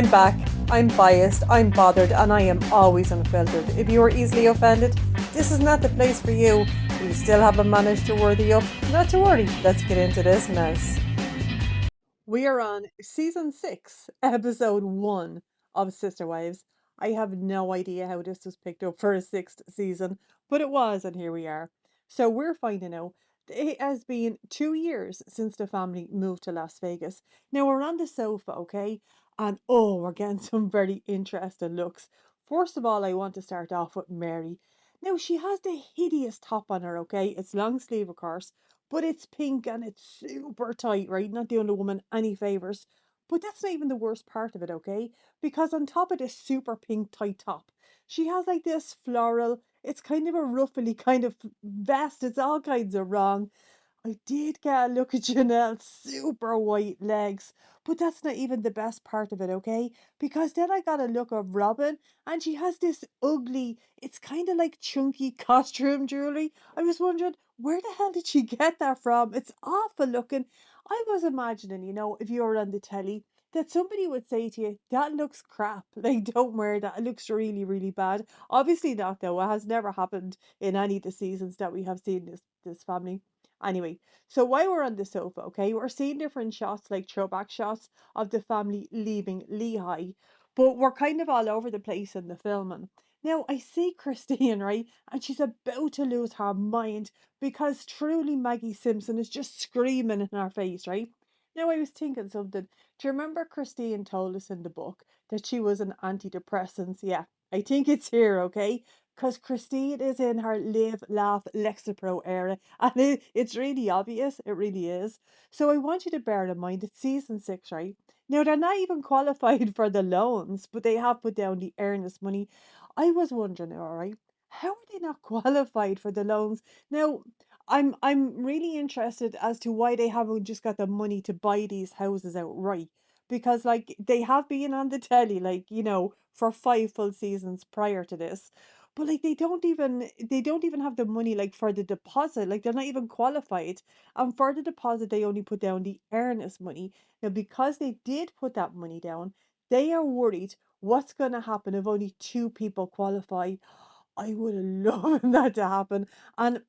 I'm back. I'm biased, I'm bothered, and I am always unfiltered. If you are easily offended, this is not the place for you. But you still haven't managed to worthy up. Not to worry, let's get into this mess. We are on season 6, episode 1 of Sister Wives. I have no idea how this was picked up for a sixth season, but it was, and here we are. So we're finding out it has been 2 years since the family moved to Las Vegas. Now we're on the sofa, okay? And oh, we're getting some very interesting looks. First of all, I want to start off with Mary. Now she has the hideous top on her, okay? It's long sleeve, of course, but it's pink and it's super tight, right? Not doing the woman any favors. But that's not even the worst part of it, okay? Because on top of this super pink tight top, she has like this floral, it's kind of a ruffly kind of vest. It's all kinds of wrong. I did get a look at Janelle's super white legs, but that's not even the best part of it, okay? Because then I got a look of Robin, and she has this ugly, it's kind of like chunky costume jewelry. I was wondering, where the hell did she get that from? It's awful looking. I was imagining, if you were on the telly, that somebody would say to you, that looks crap. Like, don't wear that. It looks really, really bad. Obviously not, though. It has never happened in any of the seasons that we have seen this family. Anyway, so while we're on the sofa, okay, we're seeing different shots, like throwback shots of the family leaving Lehigh, but we're kind of all over the place in the filming. Now, I see Christine, right, and she's about to lose her mind because truly Maggie Simpson is just screaming in her face, right? Now, I was thinking something. Do you remember Christine told us in the book that she was an antidepressant? Yeah, I think it's here, okay? Because Christine is in her live, laugh, Lexapro era, and it's really obvious. It really is. So I want you to bear in mind it's season 6, right? Now they're not even qualified for the loans, but they have put down the earnest money. I was wondering, all right, how are they not qualified for the loans? Now, I'm really interested as to why they haven't just got the money to buy these houses outright. Because like they have been on the telly, like, for 5 full seasons prior to this. But like they don't even have the money like for the deposit. Like they're not even qualified. And for the deposit they only put down the earnest money. Now because they did put that money down, they are worried what's gonna happen if only two people qualify. I would have loved that to happen. And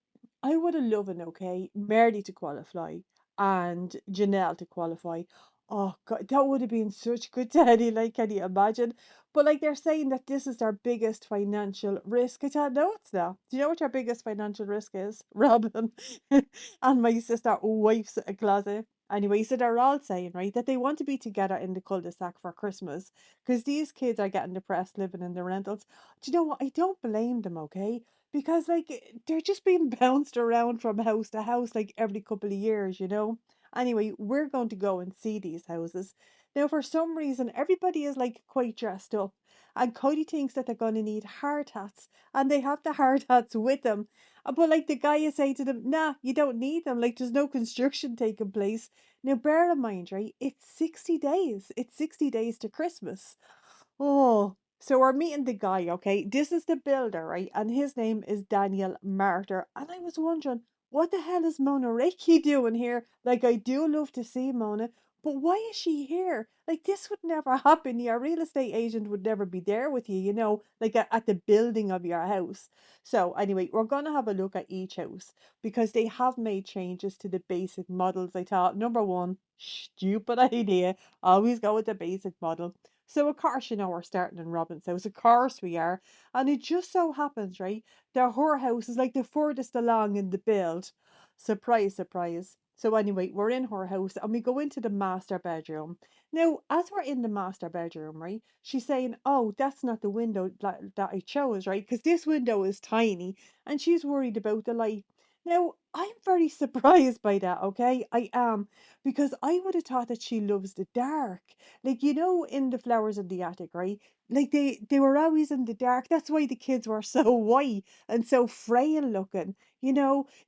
I would have loved, okay, Merly to qualify and Janelle to qualify. Oh God, that would have been such good telly, like, can you imagine? But like they're saying that this is their biggest financial risk. I thought, no, it's not. Do you know what your biggest financial risk is? Robin and my sister wife's a closet. Anyway, so they're all saying, right, that they want to be together in the cul-de-sac for Christmas because these kids are getting depressed living in the rentals. Do you know what? I don't blame them, okay? Because like they're just being bounced around from house to house like every couple of years. Anyway, we're going to go and see these houses. Now, for some reason, everybody is like quite dressed up, and Cody thinks that they're going to need hard hats, and they have the hard hats with them. But like the guy is saying to them, nah, you don't need them. Like there's no construction taking place. Now, bear in mind, right? It's 60 days. It's 60 days to Christmas. Oh, so we're meeting the guy, okay? This is the builder, right? And his name is Daniel Martyr. And I was wondering, what the hell is Mona Reiki doing here? Like, I do love to see Mona, but why is she here? Like, this would never happen. Your real estate agent would never be there with you, like at the building of your house. So, anyway, we're going to have a look at each house because they have made changes to the basic models. I thought, number one, stupid idea. Always go with the basic model. So of course, we're starting in Robin's house. Of course we are. And it just so happens, right, that her house is like the furthest along in the build. Surprise, surprise. So anyway, we're in her house and we go into the master bedroom. Now, as we're in the master bedroom, right, she's saying, oh, that's not the window that I chose, right? Because this window is tiny and she's worried about the light. Now, I'm very surprised by that, okay? I am, because I would have thought that she loves the dark. Like, in the flowers in the attic, right? Like they were always in the dark. That's why the kids were so white and so frail looking.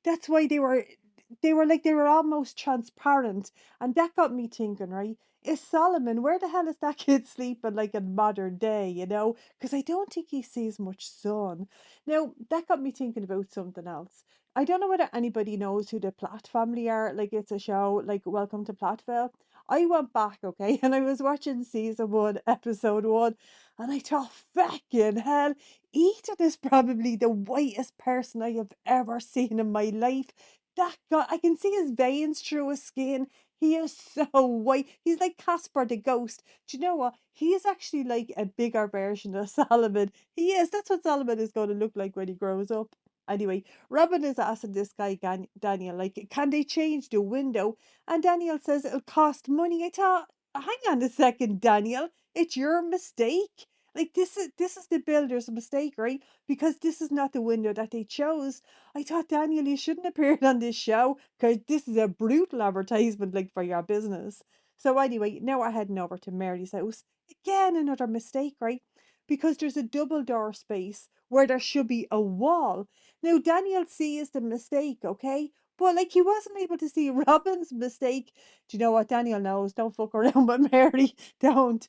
That's why they were like they were almost transparent. And that got me thinking, right? Is Solomon, where the hell is that kid sleeping like in modern day? Because I don't think he sees much sun. Now, that got me thinking about something else. I don't know whether anybody knows who the Platt family are. Like, it's a show like Welcome to Plattville. I went back, okay, and I was watching season one, episode one, and I thought, fucking hell, Ethan is probably the whitest person I have ever seen in my life. That guy, I can see his veins through his skin. He is so white. He's like Casper the ghost. Do you know what? He is actually like a bigger version of Solomon. He is. That's what Solomon is going to look like when he grows up. Anyway, Robin is asking this guy, Daniel, like, can they change the window? And Daniel says it'll cost money. I thought, hang on a second, Daniel. It's your mistake. Like this is the builder's mistake, right? Because this is not the window that they chose. I thought, Daniel, you shouldn't appear on this show because this is a brutal advertisement, like, for your business. So anyway, now we're heading over to Mary's house. Again, another mistake, right? Because there's a double door space where there should be a wall. Now Daniel sees the mistake, okay? But like he wasn't able to see Robin's mistake. Do you know what Daniel knows? Don't fuck around with Mary. Don't,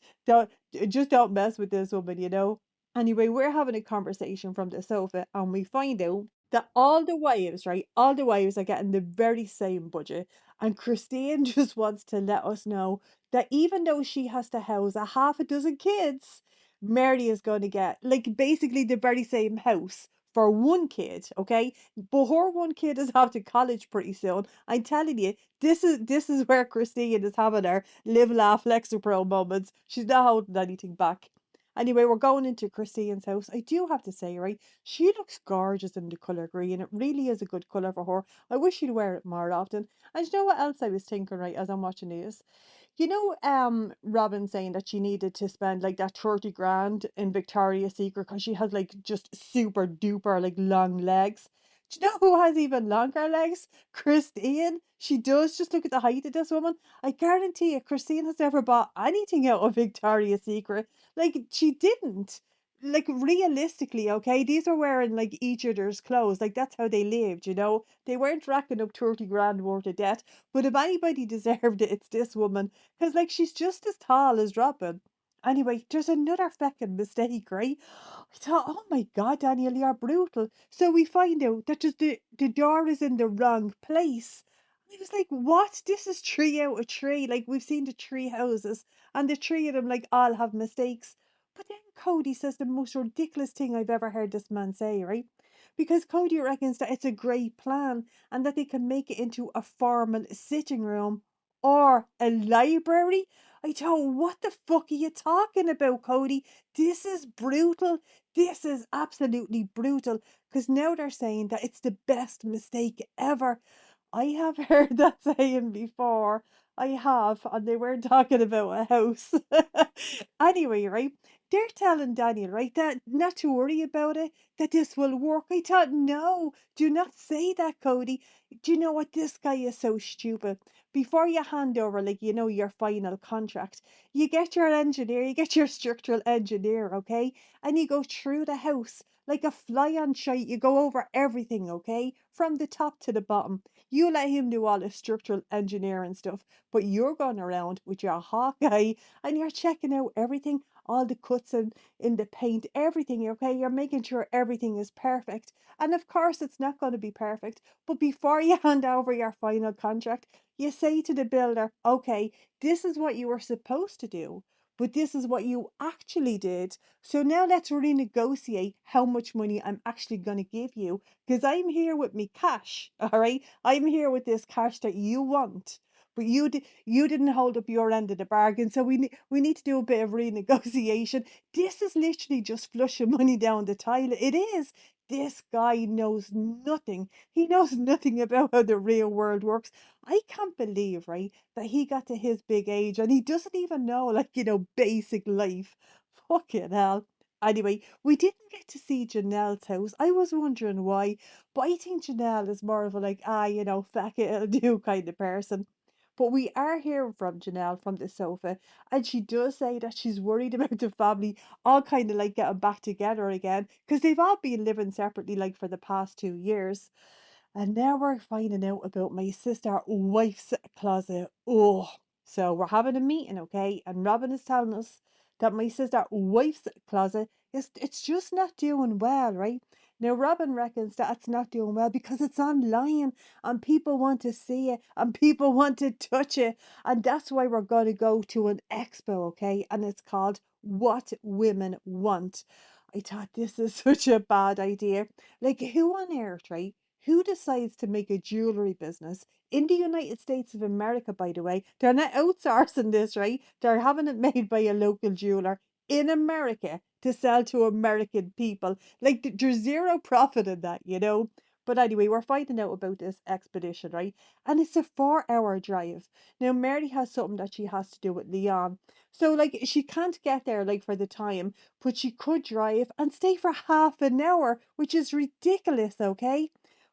just don't mess with this woman, you know? Anyway, we're having a conversation from the sofa and we find out that all the wives, right? All the wives are getting the very same budget. And Christine just wants to let us know that even though she has to house a half a dozen kids, Mary is going to get like basically the very same house for one kid, okay? But her one kid is off to college pretty soon. I'm telling you, this is where Christine is having her live, laugh, Lexapro moments. She's not holding anything back. Anyway, we're going into Christine's house. I do have to say, right, she looks gorgeous in the colour green. It really is a good colour for her. I wish she'd wear it more often. And you know what else I was thinking, right, as I'm watching these? You know, Robin saying that she needed to spend like that 30 grand in Victoria's Secret because she has like just super duper like long legs. Do you know who has even longer legs? Christine. She does. Just look at the height of this woman. I guarantee you, Christine has never bought anything out of Victoria's Secret. Like, she didn't. Like, realistically, okay, these are wearing like each other's clothes. Like, that's how they lived, you know? They weren't racking up 30 grand worth of debt. But if anybody deserved it, it's this woman. Because, like, she's just as tall as Robin. Anyway, there's another fucking mistake, right? I thought, oh my God, Daniel, you're brutal. So we find out that just the door is in the wrong place. I was like, what? This is three out of three. Like, we've seen the three houses, and the three of them, like, all have mistakes. But then Cody says the most ridiculous thing I've ever heard this man say, right? Because Cody reckons that it's a great plan and that they can make it into a formal sitting room or a library. I thought, what the fuck are you talking about, Cody? This is brutal. This is absolutely brutal. Because now they're saying that it's the best mistake ever. I have heard that saying before. I have, and they weren't talking about a house. Anyway, right? They're telling Daniel, right, that not to worry about it, that this will work. I thought, no, do not say that, Cody. Do you know what? This guy is so stupid. Before you hand over, like, you know, your final contract, you get your engineer, you get your structural engineer, okay? And you go through the house like a fly on shite. You go over everything, okay? From the top to the bottom. You let him do all the structural engineering stuff, but you're going around with your hawk eye and you're checking out everything, all the cuts in the paint, everything, okay? You're making sure everything is perfect. And of course, it's not going to be perfect, but before you hand over your final contract, you say to the builder, okay, this is what you were supposed to do, but this is what you actually did. So now let's renegotiate how much money I'm actually going to give you because I'm here with me cash, all right? I'm here with this cash that you want. But you didn't hold up your end of the bargain, so we need to do a bit of renegotiation. This is literally just flushing money down the toilet. It is. This guy knows nothing. He knows nothing about how the real world works. I can't believe, right, that he got to his big age and he doesn't even know, like, you know, basic life. Fucking hell. Anyway, we didn't get to see Janelle's house. I was wondering why, but I think Janelle is more of a like, you know, fuck it, it'll do kind of person. But we are hearing from Janelle from the sofa, and she does say that she's worried about the family all kind of like getting back together again because they've all been living separately like for the past 2 years. And now we're finding out about my sister wife's closet. Oh, so we're having a meeting, okay? And Robin is telling us that my sister wife's closet is it's just not doing well, right? Now, Robin reckons that's not doing well because it's online and people want to see it and people want to touch it. And that's why we're going to go to an expo, okay? And it's called What Women Want. I thought this is such a bad idea. Like, who on earth, right? Who decides to make a jewelry business in the United States of America, by the way? They're not outsourcing this, right? They're having it made by a local jeweler in America to sell to American people. Like, there's zero profit in that, you know? But anyway, we're finding out about this expedition, right? And it's a 4 hour drive. Now, Mary has something that she has to do with Leon. So, like, she can't get there, like, for the time, but she could drive and stay for half an hour, which is ridiculous, okay?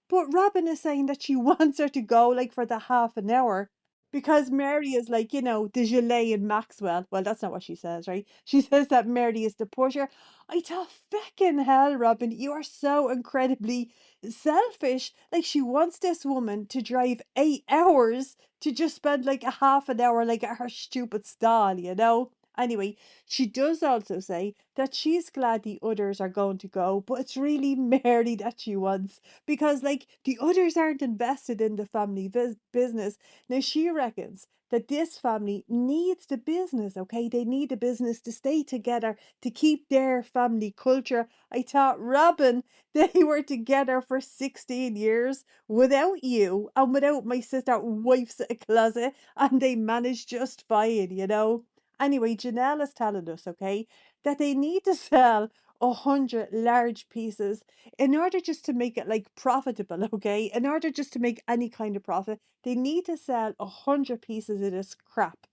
But Robin is saying that she wants her to go, like, for the half an hour because Mary is like, the Gillet in Maxwell. Well, that's not what she says, right? She says that Mary is the pusher. I thought, feckin' hell, Robin, you are so incredibly selfish. Like, she wants this woman to drive 8 hours to just spend like a half an hour, like at her stupid stall, you know? Anyway, she does also say that she's glad the others are going to go, but it's really Mary that she wants because, like, the others aren't invested in the family business. Now, she reckons that this family needs the business, okay? They need the business to stay together, to keep their family culture. I thought, Robin, they were together for 16 years without you and without my sister wife's closet, and they managed just fine, you know? Anyway, Janelle is telling us, okay, that they need to sell 100 large pieces in order just to make it like profitable, okay? In order just to make any kind of profit, they need to sell 100 pieces of this crap.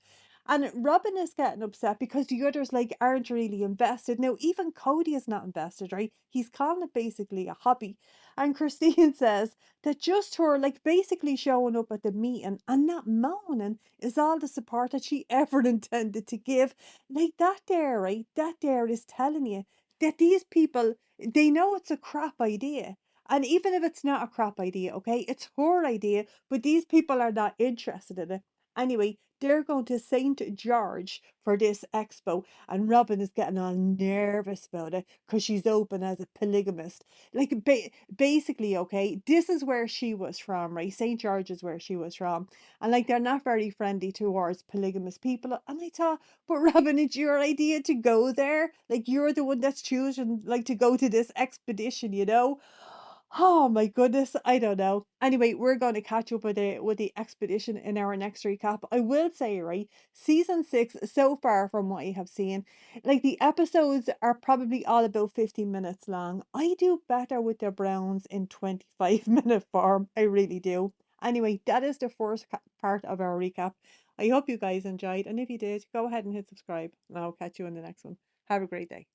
And Robin is getting upset because the others like aren't really invested. Now, even Cody is not invested, right? He's calling it basically a hobby. And Christine says that just her like basically showing up at the meeting and not moaning is all the support that she ever intended to give. Like that there, right? That there is telling you that these people they know it's a crap idea. And even if it's not a crap idea, okay, it's her idea, but these people are not interested in it. Anyway, they're going to St. George for this expo, and Robin is getting all nervous about it because she's open as a polygamist. Like, basically, okay, this is where she was from, right? St. George is where she was from. And, like, they're not very friendly towards polygamous people. And I thought, but Robin, it's your idea to go there. Like, you're the one that's choosing, like, to go to this expedition, you know? Oh my goodness, I don't know. Anyway, we're going to catch up with the expedition in our next recap. I will say, right, season 6 so far from what I have seen, like the episodes are probably all about 15 minutes long. I do better with the Browns in 25-minute form. I really do. Anyway, that is the first part of our recap. I hope you guys enjoyed, and if you did, go ahead and hit subscribe, and I'll catch you in the next one. Have a great day.